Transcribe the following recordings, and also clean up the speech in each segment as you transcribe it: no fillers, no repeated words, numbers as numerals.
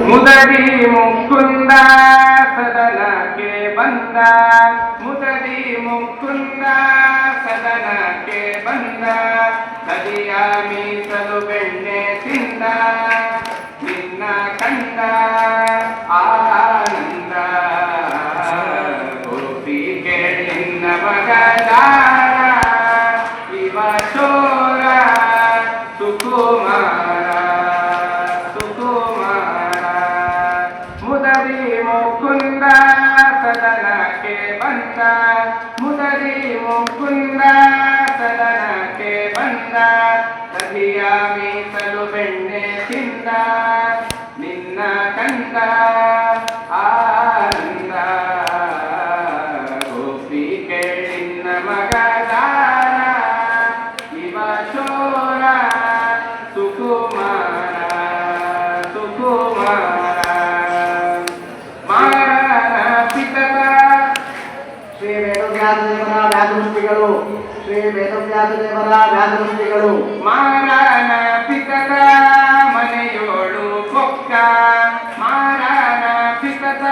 ಮುದಡಿ ಮುಕುಂದ ಸದನಕ್ಕೆ ಬಂದ, ಮುದಡಿ ಮುಕುಂದ ಸದನಕ್ಕೆ ಬಂದ, ನದಿಯ ಮೀಸಲು ಬೆಣ್ಣೆ ತಿಂದ, ನಿನ್ನ ಕಂಡ ಆನಂದ ಗೋಪಿ ಕೇಳಿನ ಮಗದಾರ ಇವ ಚೋರ ಸುಕುಮಾರ ಮುಕುಂದ ಸದನಕ್ಕೆ ಬಂದ, ಮುದರಿ ಮುಕುಂದ ಸದನಕ್ಕೆ ಬಂದ, ನದಿಯ ಮೀಸಲು ಬೆಣ್ಣೆ ತಿಂದ, ನಿನ್ನ ಕಂದ ಆನಂದ ಗೋಪಿ ಕೇಳಿನ ಮಗದಾರ ಇವ ಚೋರ ಸುಕುಮಾರ ಸುಕುಮಾರ. ಶ್ರೀ ವೇದವ್ಯಾಸದೇವರ ವ್ಯಾಸಮೂರ್ತಿಗಳು, ಶ್ರೀ ವೇದವ್ಯಾಸದೇವರ ವ್ಯಾಸಮೂರ್ತಿಗಳು. ಮಾರನ ಪಿತಕ ಮನೆಯೋಳು ಪೊಕ್ಕ, ಮಾರನ ಪಿತಕ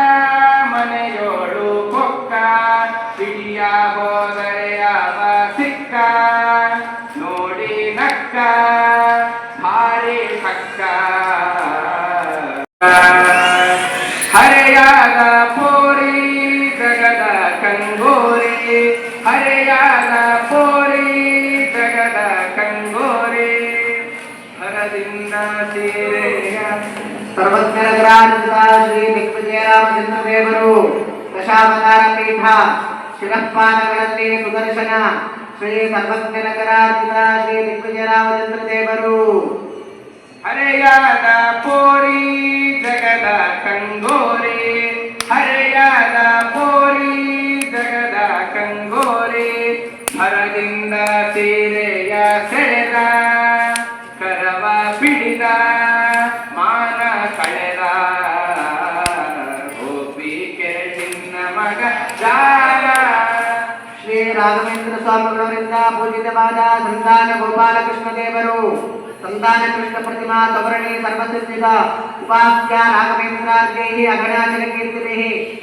ಹರೆಯಾದ ಪೋರಿ ಜಗದ ಕಂಗೋರಿ ಹರೆಯಾದ ಪೋರಿ ಜಗದ ಕಂಗೋರಿ ಹರದಿಂದ ಸೀರೆಯ ಸರ್ವಜ್ಞರಗರಾಜಿತ ಶ್ರೀ ದಿಗ್ವಿಜಯರಾಮಚಂದ್ರ ದೇವರು ದಶಾವತಾರ ಪೀಠ ಶಿರಪಾದಗಳಲ್ಲಿ ಸುದರ್ಶನ ಶ್ರೀ ಸರ್ವಜ್ಞರಗರಾಜಿತ ಶ್ರೀ ದಿಗ್ವಿಜಯರಾಮಚಂದ್ರ ದೇವರು ಹರೆಯಾದ ಪೋರಿ ಜಗದ ಕಂಗೋರಿ ಹರೆಯಾದ ಪೋರಿ ಜಗದ ಕಂಗೋರಿ ಹರದಿಂದ ಸೀರೆಯ ಸೆಳೆದ ಕರವ ಪಿಡಿದ ಮಾನ ಕಳೆದ ಗೋಪಿಕೆ ನಿನ್ನ ಮಗ ಜಾರ ಶ್ರೀ ರಾಘವೇಂದ್ರ ಸ್ವಾಮಿಗಳವರಿಂದ ಪೂಜಿತವಾದ ಸಂತಾನ ಗೋಪಾಲಕೃಷ್ಣ ದೇವರು ಸಂತಾನ ಕೃಷ್ಣ ಪ್ರತಿಮಾ ಸವರ್ಣಿ ಸರ್ವಸಿದ್ಧಿತ ಉಪಾಸ್ಯ ರಾಘವೇಂದ್ರಾರ್ಗೈಹಿ ಅಗಣಾಚಲ ಕೀರ್ತಿಭಿ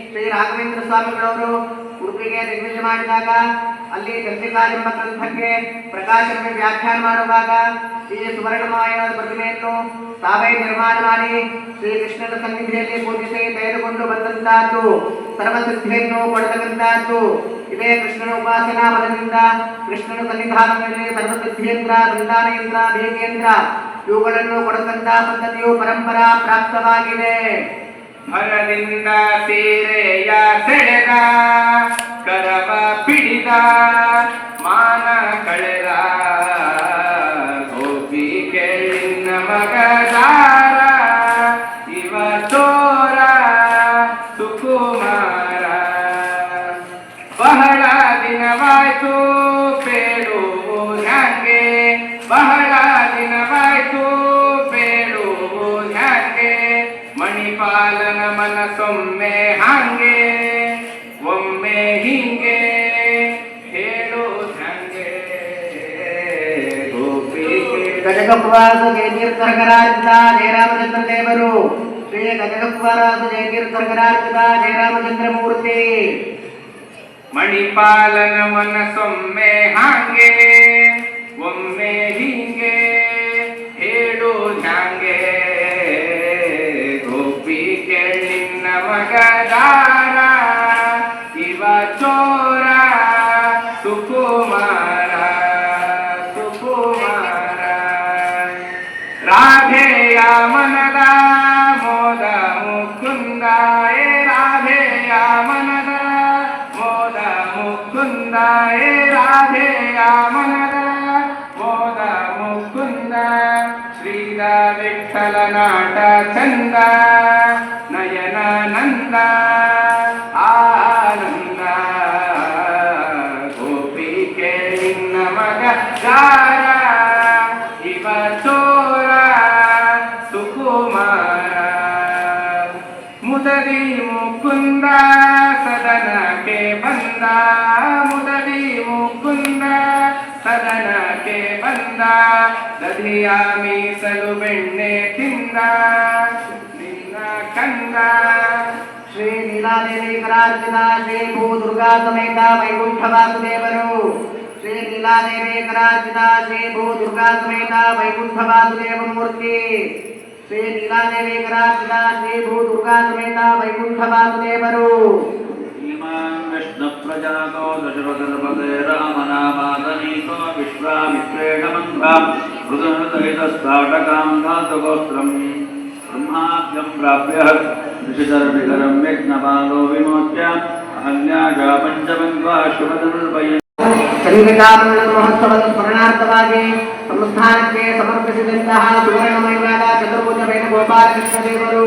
ಶ್ರೀ ರಾಘವೇಂದ್ರ ಸ್ವಾಮಿಗಳವರು ಉಡುಪಿಗೆ ದಿಗ್ವಿಜಯ ಮಾಡಿದಾಗ ಅಲ್ಲಿ ಚಂದ್ರಿಕಾಲೆಂಬ ಗ್ರಂಥಕ್ಕೆ ಪ್ರಕಾಶನ ವ್ಯಾಖ್ಯಾನ ಮಾಡುವಾಗ ಈ ಸುವರ್ಣಮಯವಾದ ಪ್ರತಿಮೆಯನ್ನು ತಾವೇ ನಿರ್ಮಾಣ ಮಾಡಿ ಶ್ರೀಕೃಷ್ಣನ ಸನ್ನಿಧಿಯಲ್ಲಿ ಪೂಜಿಸಿ ತೆಗೆದುಕೊಂಡು ಬಂದಂತಹದ್ದು ಸರ್ವಸಿದ್ಧಿಯನ್ನು ಪಡೆದಕ್ಕಂತಹದ್ದು ಇದೇ ಕೃಷ್ಣನ ಉಪಾಸನಾ ಬಲದಿಂದ ಕೃಷ್ಣನ ಸನ್ನಿಧಾನದಲ್ಲಿ ಸರ್ವಸಿದ್ಧಿಯಂತ್ರ ಸಂತಾನಯಂತ್ರ ಭೇದಿಯಂತ್ರ ಇವುಗಳನ್ನು ಕೊಡತಕ್ಕಂತಹ ಪದ್ಧತಿಯು ಪರಂಪರಾ ಪ್ರಾಪ್ತವಾಗಿದೆ. ಹರದಿಂದ ಸೀರೆಯ ಸೆಳೆದ ಕರವ ಪಿಡಿದ ಮಾನ ಕಳೆದ ಗೋಪಿಕೆ ನಿನ್ನ ಮಗದಾರ ಇವ ಚೋರ ಸುಕುಮಾರ ಬಹಳ ದಿನವಾಯ್ತು ಬೇಡುವುದಂಗೆ ಬಹಳ ದಿನವಾಯ್ತು ಬೇಡುವುದಂಗೆ ಮಣಿಪಾಲನ ಮನಸ್ಸೊಮ್ಮೆ ಹಾಂಗೆ ಒಮ್ಮೆ ಹಿಂಗೆ ಹೇಳುವುದಂಗೆ ಗೋಪಿಕೆ ಗಜಗಪವಾಸ ಜಯತೀರ್ಥರ್ಗರಾಜಿತ ಜಯರಾಮಚಂದ್ರ ದೇವರು ಶ್ರೀ ಗಜಗಪವಾಸ ಜಯತೀರ್ಥರ್ಗರಾಜಿತ ಜಯರಾಮಚಂದ್ರ ಮೂರ್ತಿ ಮಣಿಪಾಲನ ಮನಸ್ಸೊಮ್ಮೆ ಹಾಂಗೆ ಒಮ್ಮೆ ಹಿಂಗೆ ಹೇಳುವುದಂಗೆ ಗೋಪಿಕೆ ನಿನ್ನ ಮಗದಾರ ಇವ ಚೋರ ಸುಕುಮಾರ ಸುಕುಮಾರ ರಾಧೆಯ ಮನದ ಮೋದ ಮುಕುಂದ ಏ ರಾಧೆಯ ಮನದ ಮೋದ ಮುಕುಂದ ಏ ರಾಧೆಯ ಮನದ ಮೋದ ಮುಕುಂದ ಶ್ರೀದ ವಿಠಲ ನಾಟ ಚಂದ ನಯನ ನಂದ ಆನಂದ ಗೋಪಿಕೆ ನಿನ್ನ ಮಗ ಜಾರ ಇವ ಚೋರ ಸುಕುಮಾರ ಮುದರಿ ಮುಕುಂದ ಸದನಕ್ಕೆ ಬಂದ ಮುದರಿ ಮುಕುಂದ ಸದನಕ್ಕೆ ಬಂದ ದಧಿಯ ಮೀಸಲು ಬೆಣ್ಣೆ ತಿಂದ ನಿನ್ನ ಕಂದ ಶ್ರೀ ನೀಲಾದೇವಿ ಕರಾರ್ಜಿತ ಶ್ರೀ ಭೂ ದುರ್ಗಾ ಸಮೇತ ವೈಕುಂಠ ವಾಸುದೇವರು ಶ್ರೀ ನೀಲಾದೇವಿ ಕರಾರ್ಜಿತ ಶ್ರೀ ಭೂ ದುರ್ಗಾ ಸಮೇತ ವೈಕುಂಠ ವಾಸುದೇವ ಮೂರ್ತಿ ಶ್ರೀ ನೀಲಾದೇವಿ ಕರಾರ್ಜಿತ ಶ್ರೀ ಭೂ ದುರ್ಗಾ ಸಮೇತ ವೈಕುಂಠ ವಾಸುದೇವರು श्रीमान् विष्णुप्रजातो दशरथपते रामनामादनीतो विश्वामित्रेण मन्त्रां मृदुहृदयितस्ताटकां धातुगोत्रम् ब्रह्माद्यं प्राप्य ऋषिधरनिकरं यज्ञपालो विमोच्य अहल्याजा पञ्चमन्त्वा शुभदनुर्वय ಚಂದ್ರಿಕಾಮಂಡಲ ಮಹೋತ್ಸವದ ಸ್ಮರಣಾರ್ಥವಾಗಿ ಸಂಸ್ಥಾನಕ್ಕೆ ಸಮರ್ಪಿಸಿದಂತಹ ಸುವರ್ಣಮಯವಾದ ಚತುರ್ಭುಜ ವೇಣುಗೋಪಾಲಕೃಷ್ಣ ದೇವರು